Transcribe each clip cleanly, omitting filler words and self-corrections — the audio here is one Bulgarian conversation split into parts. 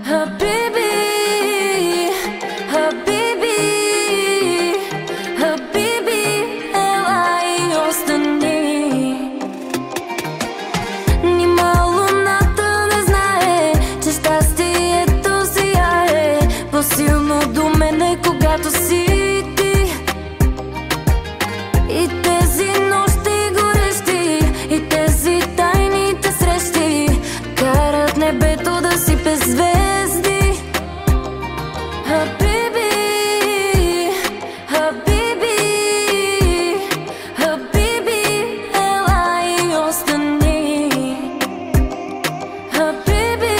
Habibi, Habibi, Habibi, ела и остани. Нима луната не знае, че щастието сияе по-силно до мене, когато си ти. И тези нощи горещи, и тези тайните срещи карат небето да сипе звезди. Habibi, Habibi, Habibi, ела и остани. Habibi,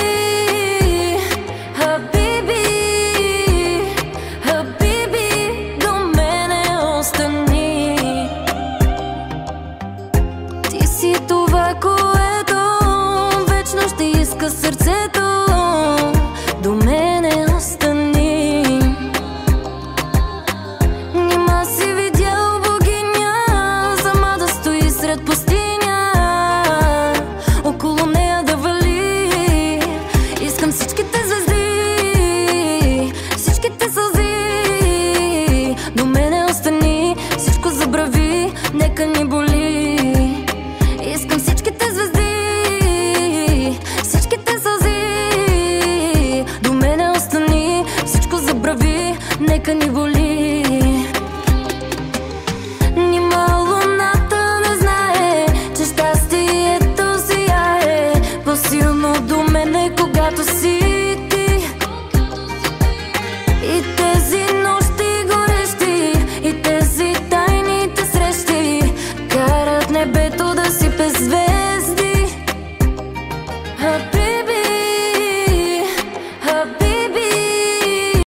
Habibi, Habibi, до мене остани. Ти си това, което вечно ще иска сърцето. До мене остани. Нима си видял богиня, сама да стои сред пустиня, около нея да вали. Искам всичките звезди, всичките сълзи. До мене остани, всичко забрави, нека ни боли. Искам всичките звезди, всичките сълзи. До мене остани, всичко забрави, нека ни боли. Нима луната не знае, че щастието сияе по-силно до мене, когато си ти. И тези нощи